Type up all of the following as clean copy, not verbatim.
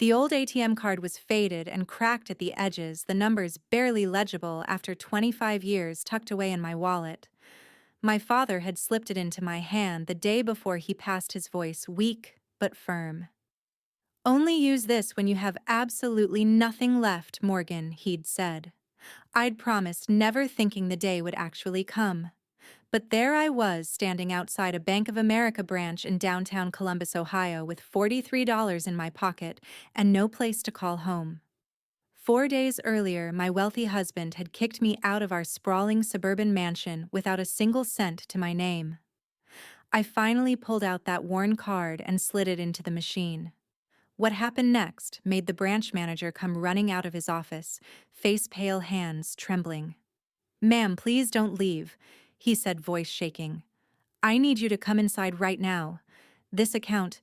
The old ATM card was faded and cracked at the edges, the numbers barely legible after 25 years tucked away in my wallet. My father had slipped it into my hand the day before he passed, his voice weak but firm. "Only use this when you have absolutely nothing left, Morgan," he'd said. I'd promised, never thinking the day would actually come. But there I was, standing outside a Bank of America branch in downtown Columbus, Ohio, with $43 in my pocket and no place to call home. 4 days earlier, my wealthy husband had kicked me out of our sprawling suburban mansion without a single cent to my name. I finally pulled out that worn card and slid it into the machine. What happened next made the branch manager come running out of his office, face-pale, hands trembling. "Ma'am, please don't leave," he said, voice shaking. "I need you to come inside right now. This account,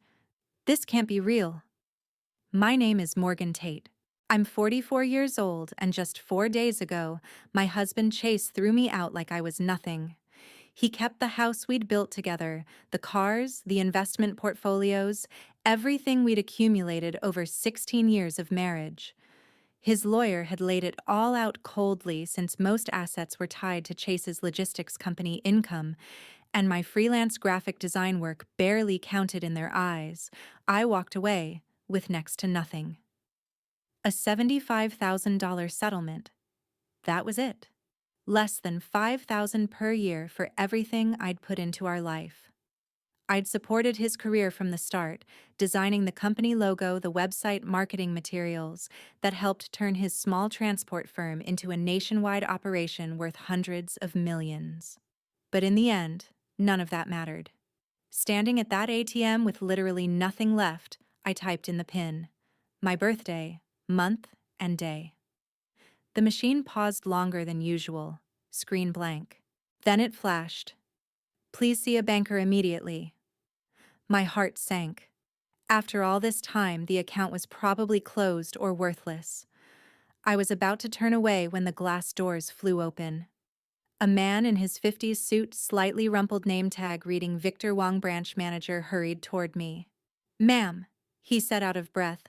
this can't be real." My name is Morgan Tate. I'm 44 years old, and just 4 days ago, my husband Chase threw me out like I was nothing. He kept the house we'd built together, the cars, the investment portfolios, everything we'd accumulated over 16 years of marriage. His lawyer had laid it all out coldly, since most assets were tied to Chase's logistics company income, and my freelance graphic design work barely counted in their eyes. I walked away with next to nothing. A $75,000 settlement. That was it. Less than $5,000 per year for everything I'd put into our life. I'd supported his career from the start, designing the company logo, the website, marketing materials that helped turn his small transport firm into a nationwide operation worth hundreds of millions. But in the end, none of that mattered. Standing at that ATM with literally nothing left, I typed in the PIN, my birthday, month, and day. The machine paused longer than usual, screen blank. Then it flashed, "Please see a banker immediately." My heart sank. After all this time, the account was probably closed or worthless. I was about to turn away when the glass doors flew open. A man in his 50s suit, slightly rumpled name tag reading Victor Wong, branch manager, hurried toward me. "Ma'am," he said out of breath,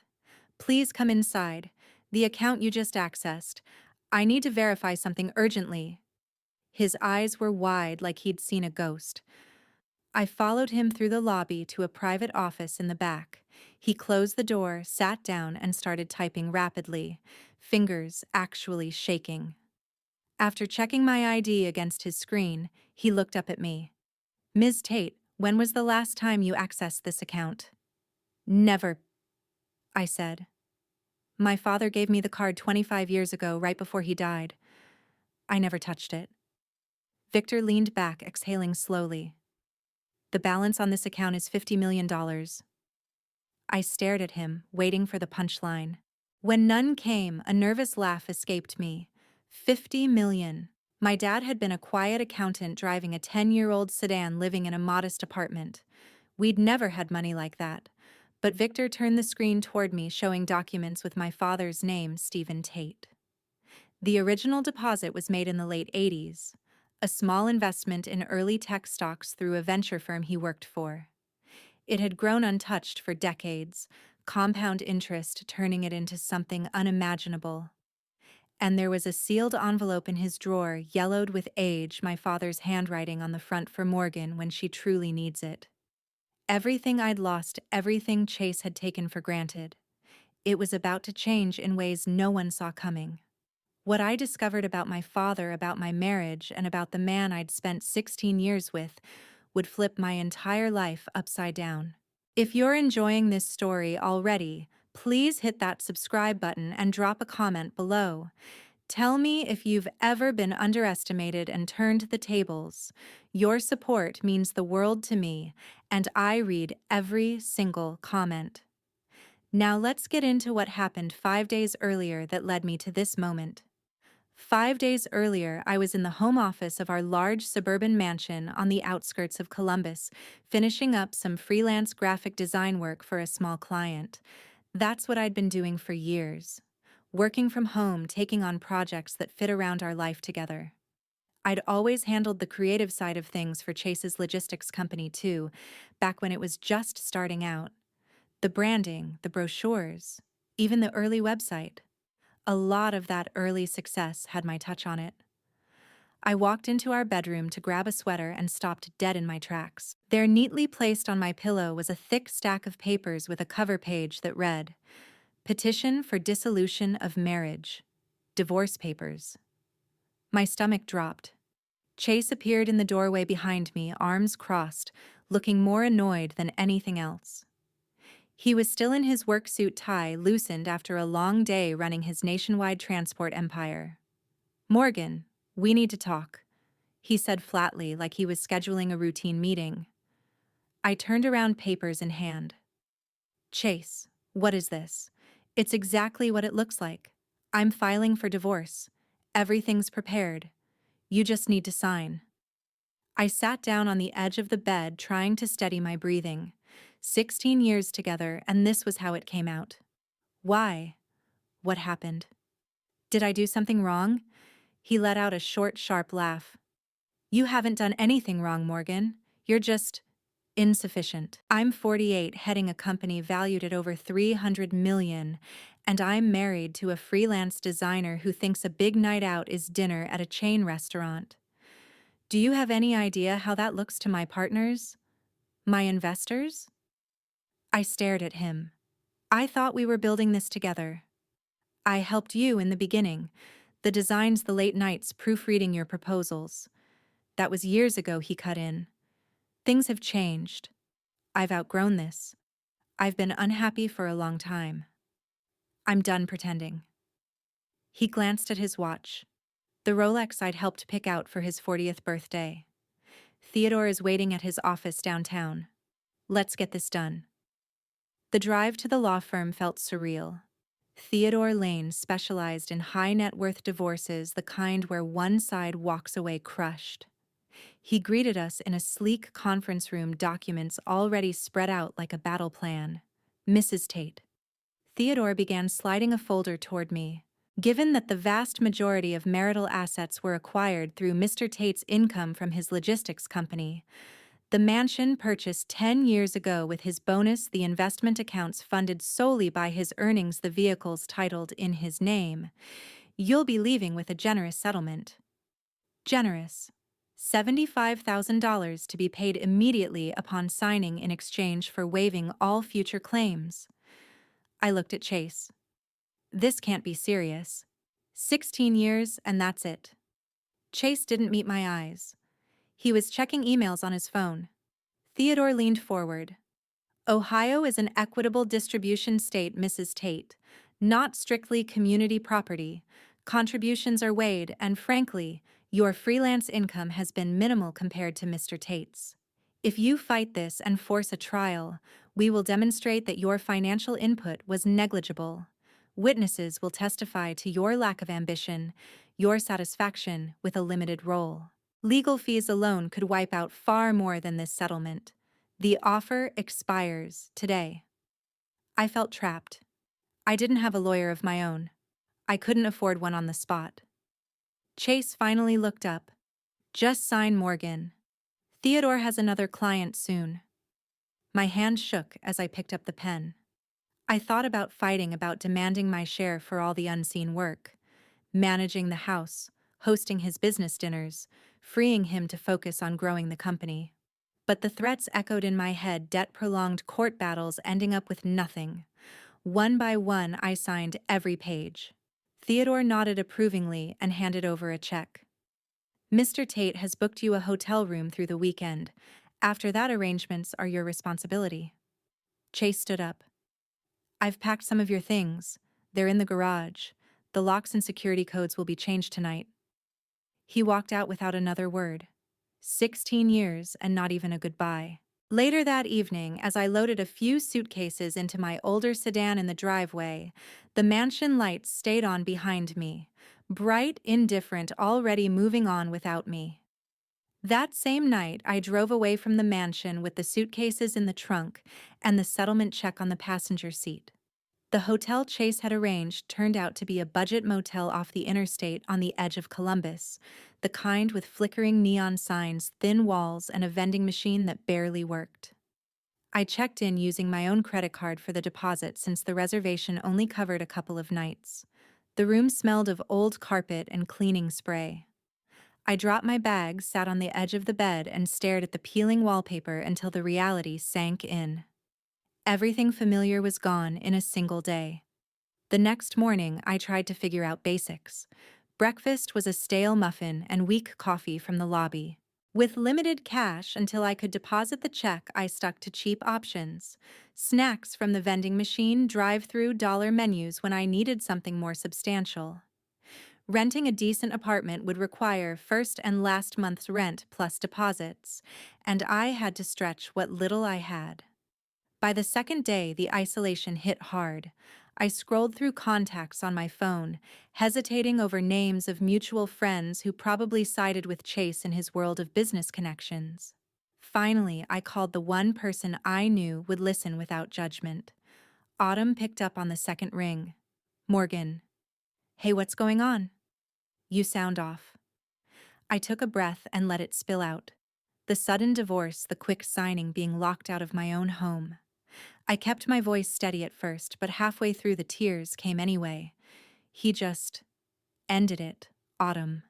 "please come inside. The account you just accessed. I need to verify something urgently." His eyes were wide, like he'd seen a ghost. I followed him through the lobby to a private office in the back. He closed the door, sat down, and started typing rapidly, fingers actually shaking. After checking my ID against his screen, he looked up at me. "Ms. Tate, when was the last time you accessed this account?" "Never," I said. "My father gave me the card 25 years ago, right before he died. I never touched it." Victor leaned back, exhaling slowly. "The balance on this account is $50 million. I stared at him, waiting for the punchline. When none came, a nervous laugh escaped me. 50 million. My dad had been a quiet accountant driving a 10-year-old sedan, living in a modest apartment. We'd never had money like that. But Victor turned the screen toward me, showing documents with my father's name, Stephen Tate. The original deposit was made in the late 80s, a small investment in early tech stocks through a venture firm he worked for. It had grown untouched for decades, compound interest turning it into something unimaginable. And there was a sealed envelope in his drawer, yellowed with age, my father's handwriting on the front, for Morgan when she truly needs it. Everything I'd lost, everything Chase had taken for granted. It was about to change in ways no one saw coming. What I discovered about my father, about my marriage, and about the man I'd spent 16 years with would flip my entire life upside down. If you're enjoying this story already, please hit that subscribe button and drop a comment below. Tell me if you've ever been underestimated and turned the tables. Your support means the world to me, and I read every single comment. Now let's get into what happened 5 days earlier that led me to this moment. 5 days earlier, I was in the home office of our large suburban mansion on the outskirts of Columbus, finishing up some freelance graphic design work for a small client. That's what I'd been doing for years. Working from home, taking on projects that fit around our life together. I'd always handled the creative side of things for Chase's logistics company too, back when it was just starting out. The branding, the brochures. even the early website. A lot of that early success had my touch on it. I walked into our bedroom to grab a sweater and stopped dead in my tracks. There, neatly placed on my pillow, was a thick stack of papers with a cover page that read, "Petition for dissolution of marriage. Divorce papers." My stomach dropped. Chase appeared in the doorway behind me, arms crossed, looking more annoyed than anything else. He was still in his work suit tie, loosened after a long day running his nationwide transport empire. "Morgan, we need to talk," he said flatly, like he was scheduling a routine meeting. I turned around, papers in hand. "Chase, what is this?" "It's exactly what it looks like. I'm filing for divorce. Everything's prepared. You just need to sign." I sat down on the edge of the bed, trying to steady my breathing. 16 years together, and this was how it came out. Why? What happened? Did I do something wrong? He let out a short, sharp laugh. "You haven't done anything wrong, Morgan. You're just insufficient. I'm 48, heading a company valued at over 300 million, and I'm married to a freelance designer who thinks a big night out is dinner at a chain restaurant. Do you have any idea how that looks to my partners? My investors?" I stared at him. "I thought we were building this together. I helped you in the beginning. The designs, the late nights, proofreading your proposals. That was years ago," he cut in. "Things have changed. I've outgrown this. I've been unhappy for a long time. I'm done pretending." He glanced at his watch. The Rolex I'd helped pick out for his 40th birthday. "Theodore is waiting at his office downtown. Let's get this done." The drive to the law firm felt surreal. Theodore Lane specialized in high-net-worth divorces, the kind where one side walks away crushed. He greeted us in a sleek conference room, documents already spread out like a battle plan. "Mrs. Tate." Theodore began sliding a folder toward me. "Given that the vast majority of marital assets were acquired through Mr. Tate's income from his logistics company, the mansion purchased 10 years ago with his bonus, the investment accounts funded solely by his earnings, the vehicles titled in his name, you'll be leaving with a generous settlement." Generous. $75,000 to be paid immediately upon signing in exchange for waiving all future claims. I looked at Chase. This can't be serious. 16 years and that's it. Chase didn't meet my eyes. He was checking emails on his phone. Theodore leaned forward. "Ohio is an equitable distribution state, Mrs. Tate, not strictly community property. Contributions are weighed, and frankly, your freelance income has been minimal compared to Mr. Tate's. If you fight this and force a trial, we will demonstrate that your financial input was negligible. Witnesses will testify to your lack of ambition, your satisfaction with a limited role. Legal fees alone could wipe out far more than this settlement. The offer expires today." I felt trapped. I didn't have a lawyer of my own. I couldn't afford one on the spot. Chase finally looked up. "Just sign, Morgan. Theodore has another client soon." My hand shook as I picked up the pen. I thought about fighting, about demanding my share for all the unseen work, managing the house, hosting his business dinners, freeing him to focus on growing the company. But the threats echoed in my head, debt, prolonged court battles, ending up with nothing. One by one, I signed every page. Theodore nodded approvingly and handed over a check. "Mr. Tate has booked you a hotel room through the weekend. After that, arrangements are your responsibility." Chase stood up. "I've packed some of your things. They're in the garage. The locks and security codes will be changed tonight." He walked out without another word. 16 years and not even a goodbye. Later that evening, as I loaded a few suitcases into my older sedan in the driveway, the mansion lights stayed on behind me, bright, indifferent, already moving on without me. That same night, I drove away from the mansion with the suitcases in the trunk and the settlement check on the passenger seat. The hotel Chase had arranged turned out to be a budget motel off the interstate on the edge of Columbus, the kind with flickering neon signs, thin walls, and a vending machine that barely worked. I checked in using my own credit card for the deposit since the reservation only covered a couple of nights. The room smelled of old carpet and cleaning spray. I dropped my bag, sat on the edge of the bed, and stared at the peeling wallpaper until the reality sank in. Everything familiar was gone in a single day. The next morning, I tried to figure out basics. Breakfast was a stale muffin and weak coffee from the lobby. With limited cash until I could deposit the check, I stuck to cheap options. Snacks from the vending machine, drive-through dollar menus when I needed something more substantial. Renting a decent apartment would require first and last month's rent plus deposits, and I had to stretch what little I had. By the second day, the isolation hit hard. I scrolled through contacts on my phone, hesitating over names of mutual friends who probably sided with Chase in his world of business connections. Finally, I called the one person I knew would listen without judgment. Autumn picked up on the second ring. Morgan. Hey, what's going on? You sound off. I took a breath and let it spill out. The sudden divorce, the quick signing, being locked out of my own home. I kept my voice steady at first, but halfway through the tears came anyway. He just ended it, Autumn.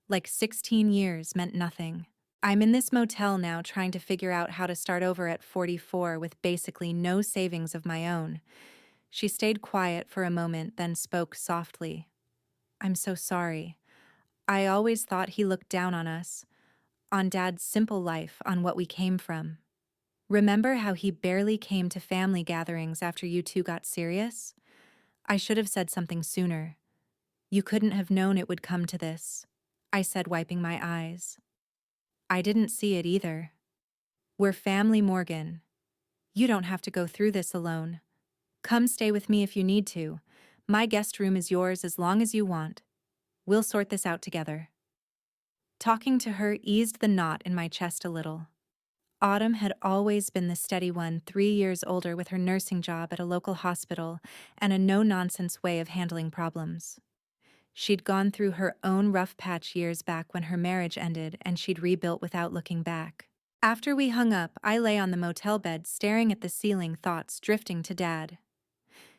Like 16 years meant nothing. I'm in this motel now trying to figure out how to start over at 44 with basically no savings of my own. She stayed quiet for a moment, then spoke softly. I'm so sorry. I always thought he looked down on us, on Dad's simple life, on what we came from. Remember how he barely came to family gatherings after you two got serious? I should have said something sooner. You couldn't have known it would come to this, I said, wiping my eyes. I didn't see it either. We're family, Morgan. You don't have to go through this alone. Come stay with me if you need to. My guest room is yours as long as you want. We'll sort this out together. Talking to her eased the knot in my chest a little. Autumn had always been the steady one, 3 years older, with her nursing job at a local hospital and a no-nonsense way of handling problems. She'd gone through her own rough patch years back when her marriage ended, and she'd rebuilt without looking back. After we hung up, I lay on the motel bed staring at the ceiling, thoughts drifting to Dad.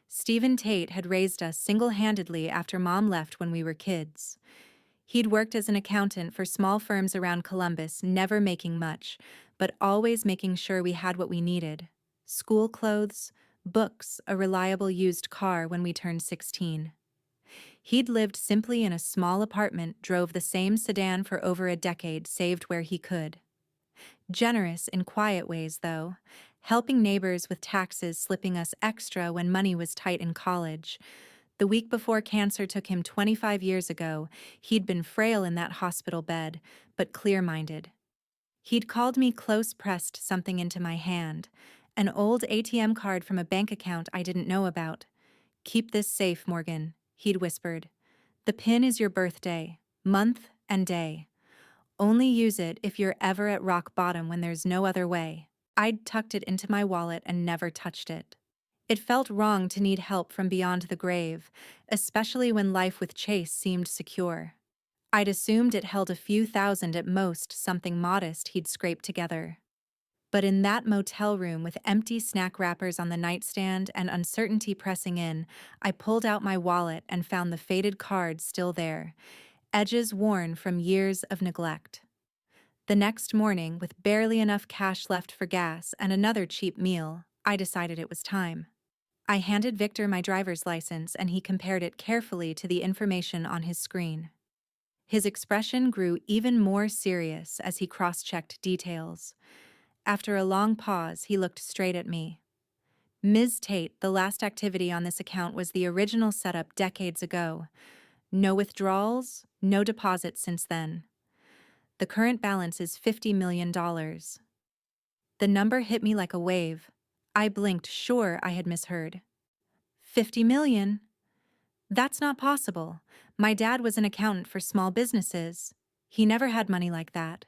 Stephen Tate had raised us single-handedly after Mom left when we were kids. He'd worked as an accountant for small firms around Columbus, never making much, but always making sure we had what we needed: school clothes, books, a reliable used car when we turned 16. He'd lived simply in a small apartment, drove the same sedan for over a decade, saved where he could. Generous in quiet ways, though, helping neighbors with taxes, slipping us extra when money was tight in college. The week before cancer took him 25 years ago, he'd been frail in that hospital bed, but clear-minded. He'd called me close-pressed something into my hand, an old ATM card from a bank account I didn't know about. Keep this safe, Morgan, he'd whispered. The pin is your birthday, month and day. Only use it if you're ever at rock bottom when there's no other way. I'd tucked it into my wallet and never touched it. It felt wrong to need help from beyond the grave, especially when life with Chase seemed secure. I'd assumed it held a few thousand at most, something modest he'd scraped together. But in that motel room with empty snack wrappers on the nightstand and uncertainty pressing in, I pulled out my wallet and found the faded card still there, edges worn from years of neglect. The next morning, with barely enough cash left for gas and another cheap meal, I decided it was time. I handed Victor my driver's license and he compared it carefully to the information on his screen. His expression grew even more serious as he cross-checked details. After a long pause, he looked straight at me. Ms. Tate, the last activity on this account was the original setup decades ago. No withdrawals, no deposits since then. The current balance is $50 million. The number hit me like a wave. I blinked, sure I had misheard. 50 million? That's not possible. My dad was an accountant for small businesses. He never had money like that.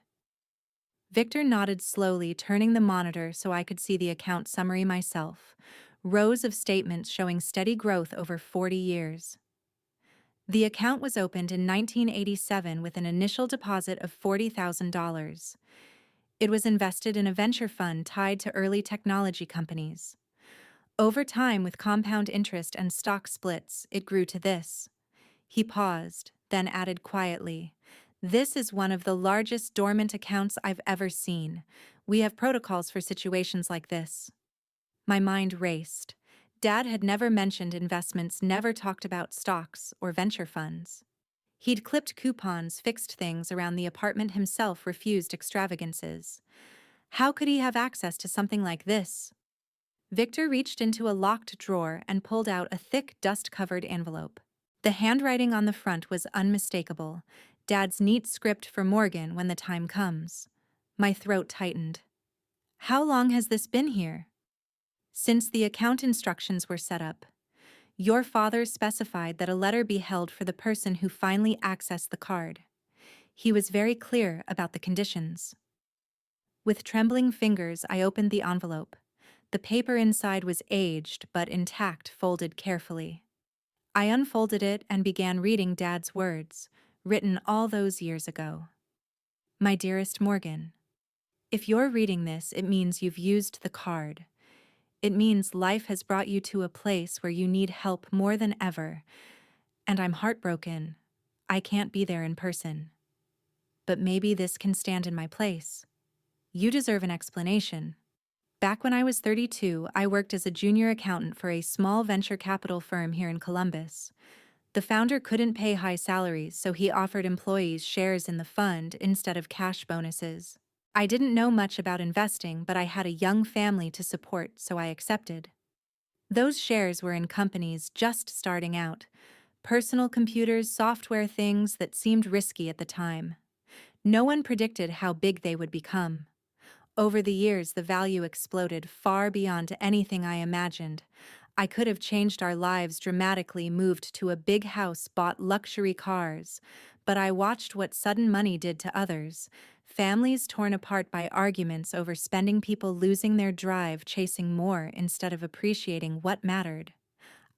Victor nodded slowly, turning the monitor so I could see the account summary myself. Rows of statements showing steady growth over 40 years. The account was opened in 1987 with an initial deposit of $40,000. It was invested in a venture fund tied to early technology companies. Over time, with compound interest and stock splits, it grew to this. He paused, then added quietly, "This is one of the largest dormant accounts I've ever seen. We have protocols for situations like this." My mind raced. Dad had never mentioned investments, never talked about stocks or venture funds. He'd clipped coupons, fixed things around the apartment himself, refused extravagances. How could he have access to something like this? Victor reached into a locked drawer and pulled out a thick, dust-covered envelope. The handwriting on the front was unmistakable. Dad's neat script for Morgan when the time comes. My throat tightened. How long has this been here? Since the account instructions were set up. Your father specified that a letter be held for the person who finally accessed the card. He was very clear about the conditions. With trembling fingers, I opened the envelope. The paper inside was aged but intact, folded carefully. I unfolded it and began reading Dad's words, written all those years ago. My dearest Morgan, if you're reading this, it means you've used the card. It means life has brought you to a place where you need help more than ever, and I'm heartbroken. I can't be there in person. But maybe this can stand in my place. You deserve an explanation. Back when I was 32, I worked as a junior accountant for a small venture capital firm here in Columbus. The founder couldn't pay high salaries, so he offered employees shares in the fund instead of cash bonuses. I didn't know much about investing, but I had a young family to support, so I accepted. Those shares were in companies just starting out, personal computers, software, things that seemed risky at the time. No one predicted how big they would become. Over the years, the value exploded far beyond anything I imagined. I could have changed our lives dramatically, moved to a big house, bought luxury cars. But I watched what sudden money did to others. Families torn apart by arguments over spending, people losing their drive, chasing more instead of appreciating what mattered.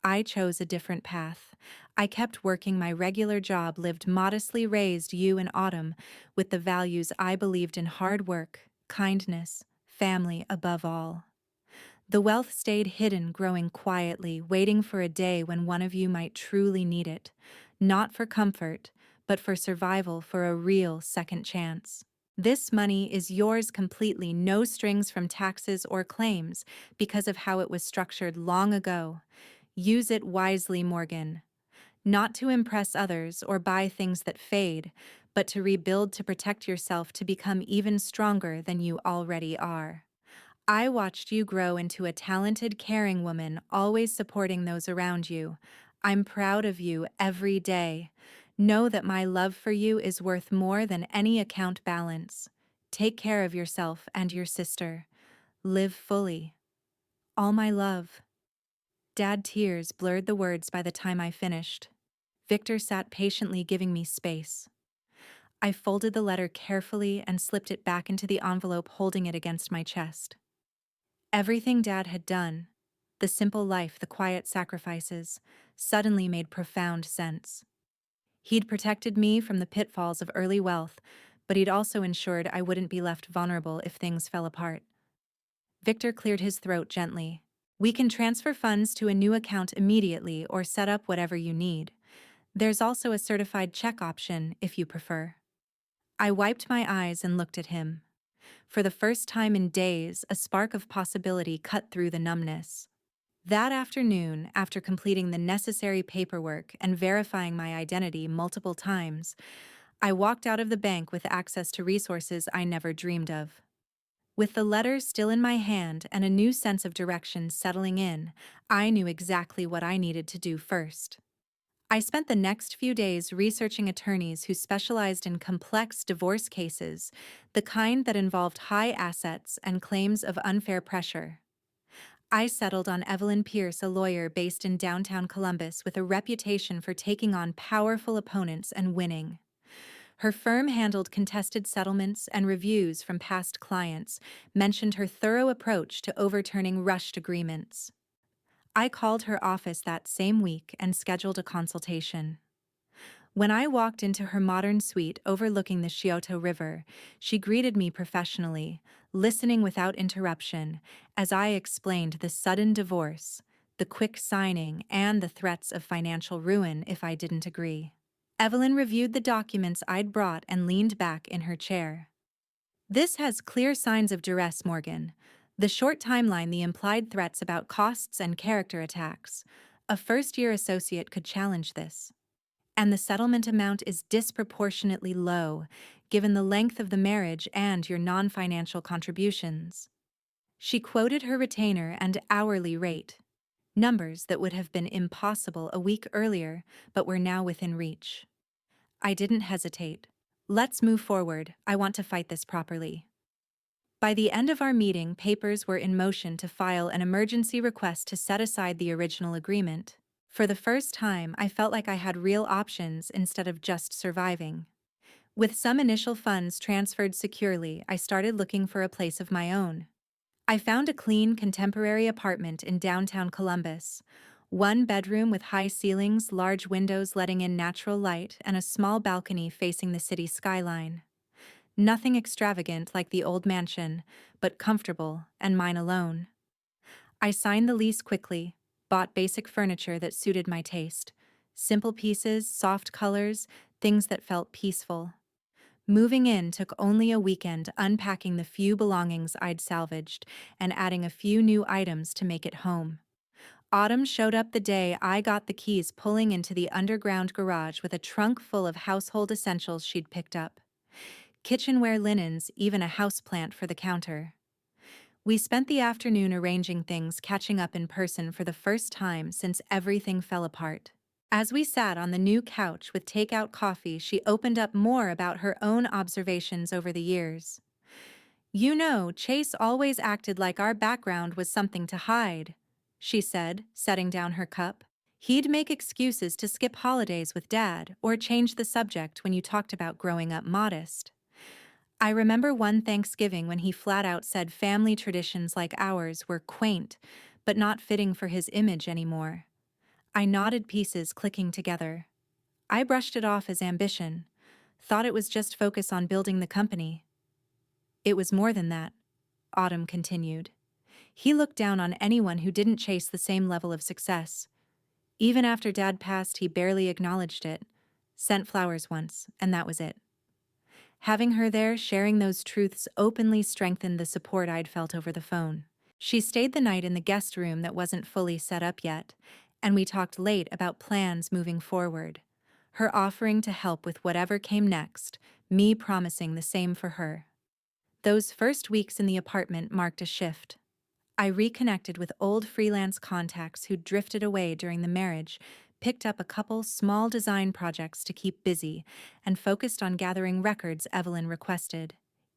I chose a different path. I kept working my regular job, lived modestly, raised you and Autumn with the values I believed in: hard work, kindness, family above all. The wealth stayed hidden, growing quietly, waiting for a day when one of you might truly need it, not for comfort, but for survival, for a real second chance. This money is yours completely, no strings from taxes or claims, because of how it was structured long ago. Use it wisely, Morgan. Not to impress others or buy things that fade, but to rebuild, to protect yourself, to become even stronger than you already are. I watched you grow into a talented, caring woman, always supporting those around you. I'm proud of you every day. Know that my love for you is worth more than any account balance. Take care of yourself and your sister. Live fully. All my love. Dad, tears blurred the words by the time I finished. Victor sat patiently, giving me space. I folded the letter carefully and slipped it back into the envelope, holding it against my chest. Everything Dad had done, the simple life, the quiet sacrifices, suddenly made profound sense. He'd protected me from the pitfalls of early wealth, but he'd also ensured I wouldn't be left vulnerable if things fell apart. Victor cleared his throat gently. We can transfer funds to a new account immediately or set up whatever you need. There's also a certified check option if you prefer. I wiped my eyes and looked at him. For the first time in days, a spark of possibility cut through the numbness. That afternoon, after completing the necessary paperwork and verifying my identity multiple times, I walked out of the bank with access to resources I never dreamed of. With the letter still in my hand and a new sense of direction settling in, I knew exactly what I needed to do first. I spent the next few days researching attorneys who specialized in complex divorce cases, the kind that involved high assets and claims of unfair pressure. I settled on Evelyn Pierce, a lawyer based in downtown Columbus with a reputation for taking on powerful opponents and winning. Her firm handled contested settlements, and reviews from past clients mentioned her thorough approach to overturning rushed agreements. I called her office that same week and scheduled a consultation. When I walked into her modern suite overlooking the Scioto River, she greeted me professionally, listening without interruption, as I explained the sudden divorce, the quick signing, and the threats of financial ruin if I didn't agree. Evelyn reviewed the documents I'd brought and leaned back in her chair. This has clear signs of duress, Morgan. The short timeline, the implied threats about costs and character attacks. A first-year associate could challenge this. And the settlement amount is disproportionately low, given the length of the marriage and your non-financial contributions. She quoted her retainer and hourly rate, numbers that would have been impossible a week earlier, but were now within reach. I didn't hesitate. Let's move forward. I want to fight this properly. By the end of our meeting, papers were in motion to file an emergency request to set aside the original agreement. For the first time, I felt like I had real options instead of just surviving. With some initial funds transferred securely, I started looking for a place of my own. I found a clean, contemporary apartment in downtown Columbus. One bedroom with high ceilings, large windows letting in natural light, and a small balcony facing the city skyline. Nothing extravagant like the old mansion, but comfortable, and mine alone. I signed the lease quickly, bought basic furniture that suited my taste. Simple pieces, soft colors, things that felt peaceful. Moving in took only a weekend, unpacking the few belongings I'd salvaged and adding a few new items to make it home. Autumn showed up the day I got the keys, pulling into the underground garage with a trunk full of household essentials she'd picked up. Kitchenware, linens, even a houseplant for the counter. We spent the afternoon arranging things, catching up in person for the first time since everything fell apart. As we sat on the new couch with takeout coffee, she opened up more about her own observations over the years. "You know, Chase always acted like our background was something to hide," she said, setting down her cup. "He'd make excuses to skip holidays with Dad or change the subject when you talked about growing up modest. I remember one Thanksgiving when he flat out said family traditions like ours were quaint, but not fitting for his image anymore." I nodded, pieces clicking together. I brushed it off as ambition, thought it was just focus on building the company. "It was more than that," Autumn continued. "He looked down on anyone who didn't chase the same level of success. Even after Dad passed, he barely acknowledged it. Sent flowers once, and that was it." Having her there sharing those truths openly strengthened the support I'd felt over the phone. She stayed the night in the guest room that wasn't fully set up yet, and we talked late about plans moving forward. Her offering to help with whatever came next, me promising the same for her. Those first weeks in the apartment marked a shift. I reconnected with old freelance contacts who'd drifted away during the marriage, picked up a couple small design projects to keep busy, and focused on gathering records Evelyn requested.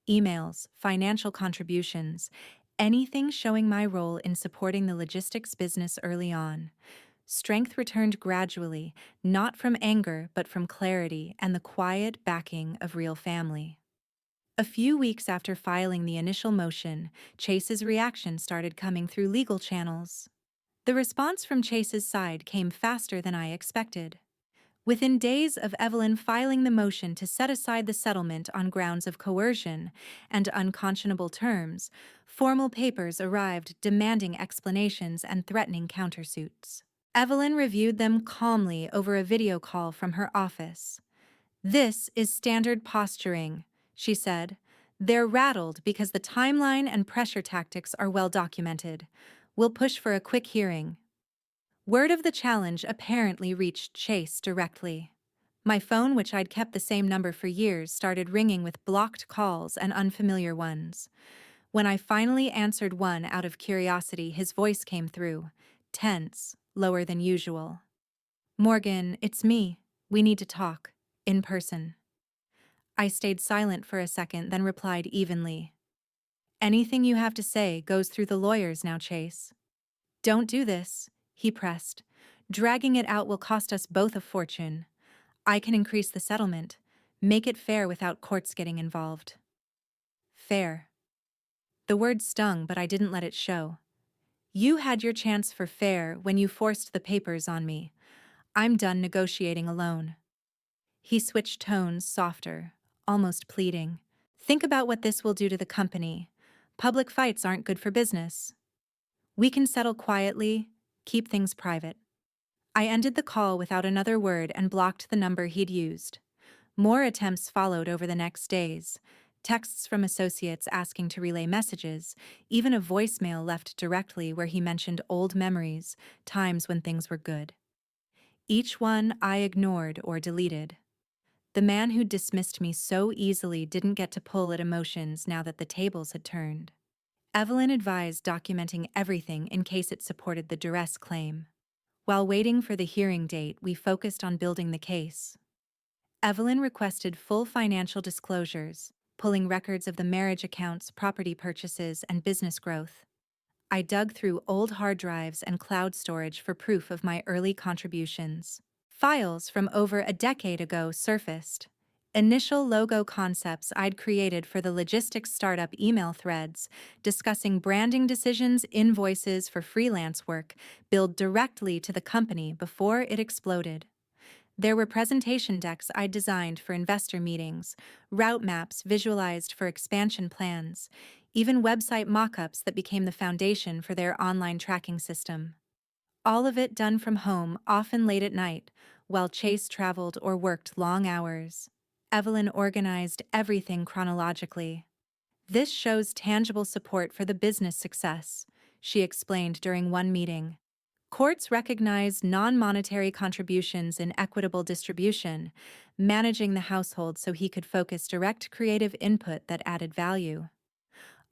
Emails, financial contributions, anything showing my role in supporting the logistics business early on. Strength returned gradually, not from anger but from clarity and the quiet backing of real family. A few weeks after filing the initial motion, Chase's reaction started coming through legal channels. The response from Chase's side came faster than I expected. Within days of Evelyn filing the motion to set aside the settlement on grounds of coercion and unconscionable terms, formal papers arrived demanding explanations and threatening countersuits. Evelyn reviewed them calmly over a video call from her office. "This is standard posturing," she said. "They're rattled because the timeline and pressure tactics are well documented. We'll push for a quick hearing." Word of the challenge apparently reached Chase directly. My phone, which I'd kept the same number for years, started ringing with blocked calls and unfamiliar ones. When I finally answered one out of curiosity, his voice came through, tense, lower than usual. "Morgan, it's me. We need to talk. In person." I stayed silent for a second, then replied evenly. "Anything you have to say goes through the lawyers now, Chase." "Don't do this," he pressed. "Dragging it out will cost us both a fortune. I can increase the settlement, make it fair without courts getting involved." Fair. The word stung, but I didn't let it show. "You had your chance for fair when you forced the papers on me. I'm done negotiating alone." He switched tones softer, almost pleading. Think about what this will do to the company. Public fights aren't good for business. We can settle quietly, keep things private. I ended the call without another word and blocked the number he'd used. More attempts followed over the next days. Texts from associates asking to relay messages, even a voicemail left directly where he mentioned old memories, times when things were good. Each one I ignored or deleted. The man who dismissed me so easily didn't get to pull at emotions now that the tables had turned. Evelyn advised documenting everything in case it supported the duress claim. While waiting for the hearing date, we focused on building the case. Evelyn requested full financial disclosures, pulling records of the marriage accounts, property purchases, and business growth. I dug through old hard drives and cloud storage for proof of my early contributions. Files from over a decade ago surfaced. Initial logo concepts I'd created for the logistics startup email threads, discussing branding decisions, invoices for freelance work, billed directly to the company before it exploded. There were presentation decks I'd designed for investor meetings, route maps visualized for expansion plans, even website mock-ups that became the foundation for their online tracking system. All of it done from home, often late at night, while Chase traveled or worked long hours. Evelyn organized everything chronologically. This shows tangible support for the business success, she explained during one meeting. Courts recognize non-monetary contributions in equitable distribution, managing the household so he could focus direct creative input that added value.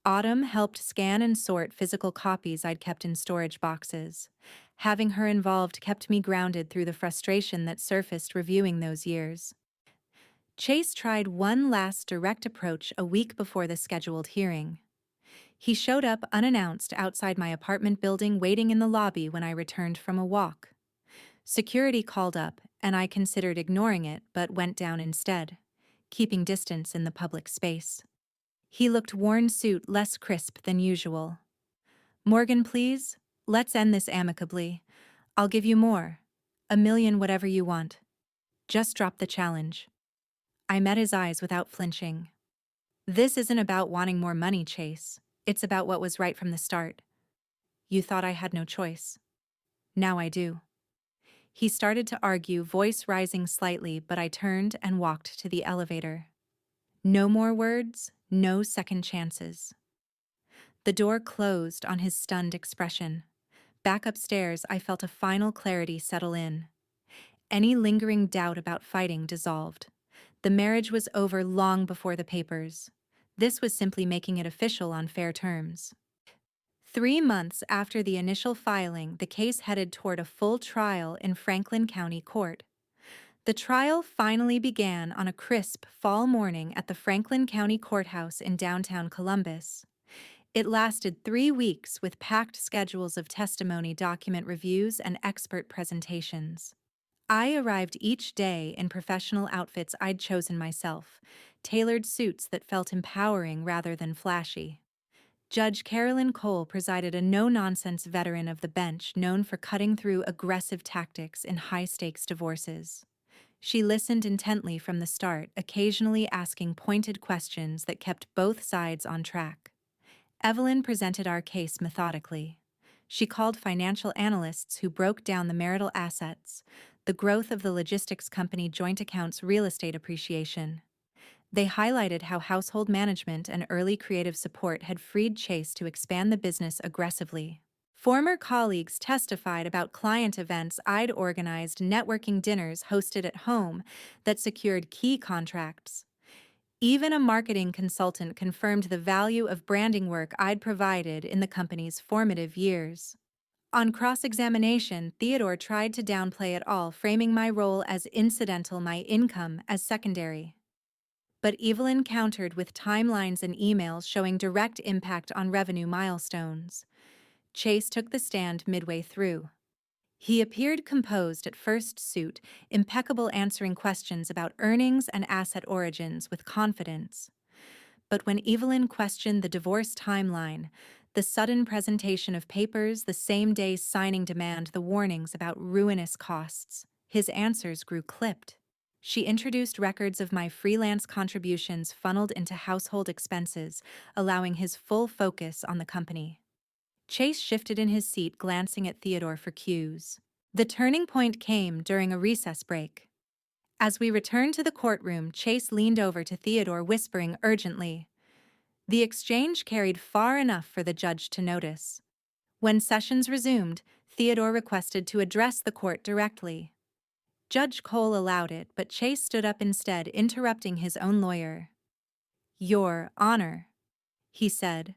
Autumn helped scan and sort physical copies I'd kept in storage boxes. Having her involved kept me grounded through the frustration that surfaced reviewing those years. Chase tried one last direct approach a week before the scheduled hearing. He showed up unannounced outside my apartment building, waiting in the lobby when I returned from a walk. Security called up, and I considered ignoring it but went down instead, keeping distance in the public space. He looked worn suit, less crisp than usual. Morgan, please, let's end this amicably. I'll give you more. 1 million, whatever you want. Just drop the challenge. I met his eyes without flinching. This isn't about wanting more money, Chase. It's about what was right from the start. You thought I had no choice. Now I do. He started to argue, voice rising slightly, but I turned and walked to the elevator. No more words, no second chances. The door closed on his stunned expression. Back upstairs, I felt a final clarity settle in. Any lingering doubt about fighting dissolved. The marriage was over long before the papers. This was simply making it official on fair terms. 3 months after the initial filing, the case headed toward a full trial in Franklin County Court. The trial finally began on a crisp fall morning at the Franklin County Courthouse in downtown Columbus. It lasted 3 weeks with packed schedules of testimony, document reviews, and expert presentations. I arrived each day in professional outfits I'd chosen myself, tailored suits that felt empowering rather than flashy. Judge Carolyn Cole presided, a no-nonsense veteran of the bench known for cutting through aggressive tactics in high-stakes divorces. She listened intently from the start, occasionally asking pointed questions that kept both sides on track. Evelyn presented our case methodically. She called financial analysts who broke down the marital assets, the growth of the logistics company, joint accounts, real estate appreciation. They highlighted how household management and early creative support had freed Chase to expand the business aggressively. Former colleagues testified about client events I'd organized, networking dinners hosted at home that secured key contracts. Even a marketing consultant confirmed the value of branding work I'd provided in the company's formative years. On cross-examination, Theodore tried to downplay it all, framing my role as incidental, my income as secondary. But Evelyn countered with timelines and emails showing direct impact on revenue milestones. Chase took the stand midway through. He appeared composed at first suit, impeccable, answering questions about earnings and asset origins with confidence. But when Evelyn questioned the divorce timeline, the sudden presentation of papers, the same-day signing demand, the warnings about ruinous costs, his answers grew clipped. She introduced records of my freelance contributions funneled into household expenses, allowing his full focus on the company. Chase shifted in his seat, glancing at Theodore for cues. The turning point came during a recess break. As we returned to the courtroom, Chase leaned over to Theodore, whispering urgently. The exchange carried far enough for the judge to notice. When sessions resumed, Theodore requested to address the court directly. Judge Cole allowed it, but Chase stood up instead, interrupting his own lawyer. Your Honor, he said,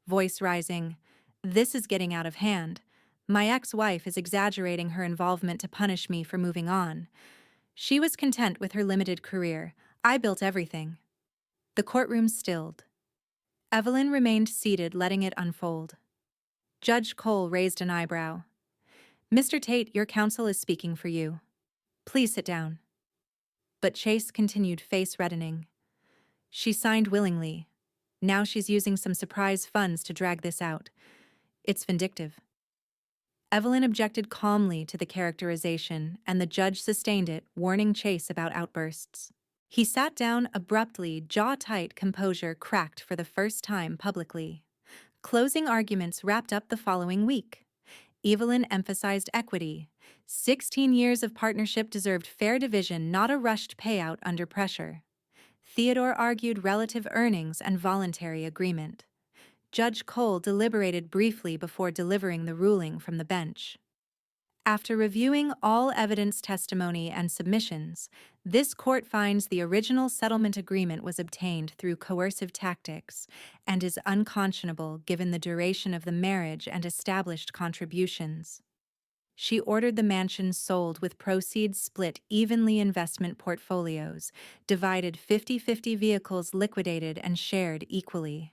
voice rising, this is getting out of hand. My ex-wife is exaggerating her involvement to punish me for moving on. She was content with her limited career. I built everything. The courtroom stilled. Evelyn remained seated, letting it unfold. Judge Cole raised an eyebrow. Mr. Tate, your counsel is speaking for you. Please sit down. But Chase continued, face reddening. She signed willingly. Now she's using some surprise funds to drag this out. It's vindictive. Evelyn objected calmly to the characterization, and the judge sustained it, warning Chase about outbursts. He sat down abruptly, jaw tight, composure cracked for the first time publicly. Closing arguments wrapped up the following week. Evelyn emphasized equity. 16 years of partnership deserved fair division, not a rushed payout under pressure. Theodore argued relative earnings and voluntary agreement. Judge Cole deliberated briefly before delivering the ruling from the bench. After reviewing all evidence, testimony, and submissions, this court finds the original settlement agreement was obtained through coercive tactics and is unconscionable given the duration of the marriage and established contributions. She ordered the mansion sold with proceeds split evenly, investment portfolios, divided 50-50, vehicles liquidated and shared equally.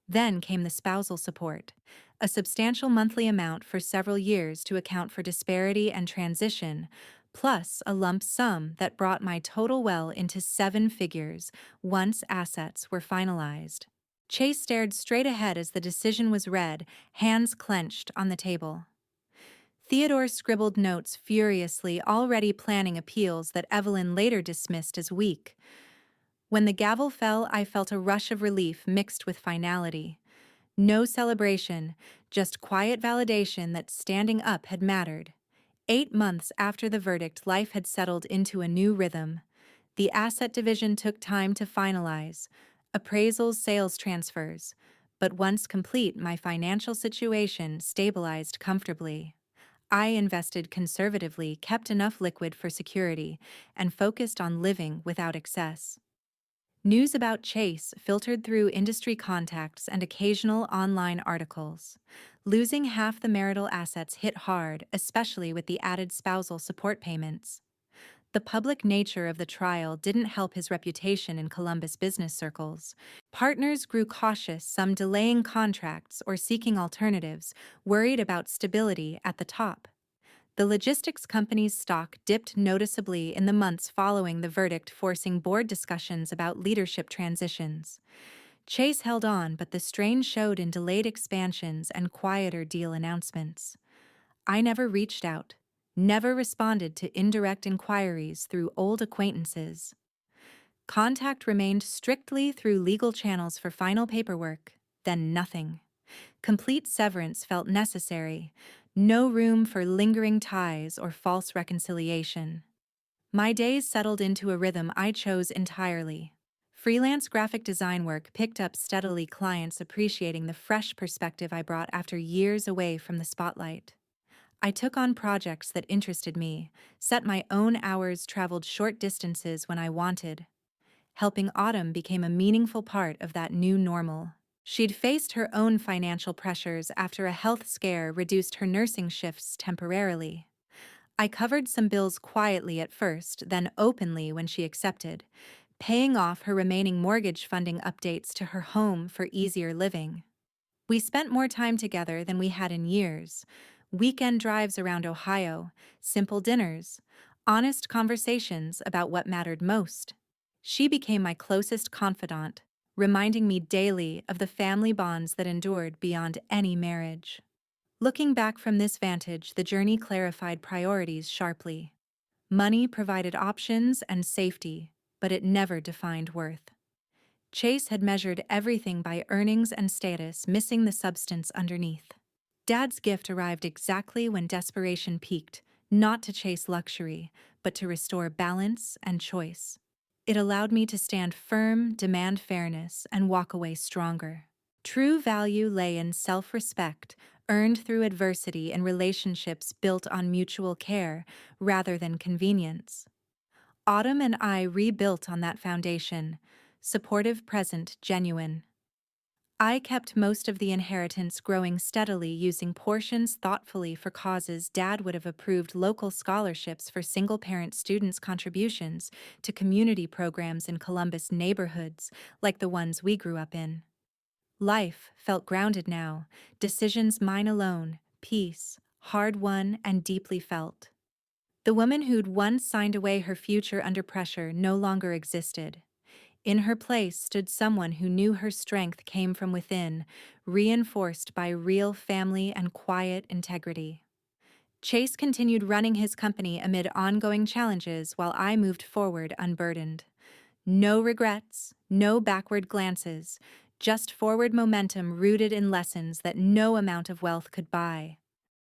Then came the spousal support, a substantial monthly amount for several years to account for disparity and transition, plus a lump sum that brought my total well into 7 figures once assets were finalized. Chase stared straight ahead as the decision was read, hands clenched on the table. Theodore scribbled notes furiously, already planning appeals that Evelyn later dismissed as weak. When the gavel fell, I felt a rush of relief mixed with finality. No celebration, just quiet validation that standing up had mattered. 8 months after the verdict, life had settled into a new rhythm. The asset division took time to finalize, appraisals, sales transfers. But once complete, my financial situation stabilized comfortably. I invested conservatively, kept enough liquid for security, and focused on living without excess. News about Chase filtered through industry contacts and occasional online articles. Losing half the marital assets hit hard, especially with the added spousal support payments. The public nature of the trial didn't help his reputation in Columbus business circles. Partners grew cautious, some delaying contracts or seeking alternatives, worried about stability at the top. The logistics company's stock dipped noticeably in the months following the verdict, forcing board discussions about leadership transitions. Chase held on, but the strain showed in delayed expansions and quieter deal announcements. I never reached out, never responded to indirect inquiries through old acquaintances. Contact remained strictly through legal channels for final paperwork, then nothing. Complete severance felt necessary. No room for lingering ties or false reconciliation. My days settled into a rhythm I chose entirely. Freelance graphic design work picked up steadily, clients appreciating the fresh perspective I brought after years away from the spotlight. I took on projects that interested me, set my own hours, traveled short distances when I wanted. Helping Autumn became a meaningful part of that new normal. She'd faced her own financial pressures after a health scare reduced her nursing shifts temporarily. I covered some bills quietly at first, then openly when she accepted, paying off her remaining mortgage, funding updates to her home for easier living. We spent more time together than we had in years. Weekend drives around Ohio, simple dinners, honest conversations about what mattered most. She became my closest confidant, reminding me daily of the family bonds that endured beyond any marriage. Looking back from this vantage, the journey clarified priorities sharply. Money provided options and safety, but it never defined worth. Chase had measured everything by earnings and status, missing the substance underneath. Dad's gift arrived exactly when desperation peaked, not to chase luxury, but to restore balance and choice. It allowed me to stand firm, demand fairness, and walk away stronger. True value lay in self-respect, earned through adversity and relationships built on mutual care rather than convenience. Autumn and I rebuilt on that foundation, supportive, present, genuine. I kept most of the inheritance, growing steadily, using portions thoughtfully for causes Dad would have approved: local scholarships for single-parent students, contributions to community programs in Columbus neighborhoods like the ones we grew up in. Life felt grounded now, decisions mine alone, peace, hard-won and deeply felt. The woman who'd once signed away her future under pressure no longer existed. In her place stood someone who knew her strength came from within, reinforced by real family and quiet integrity. Chase continued running his company amid ongoing challenges while I moved forward unburdened. No regrets, no backward glances, just forward momentum rooted in lessons that no amount of wealth could buy.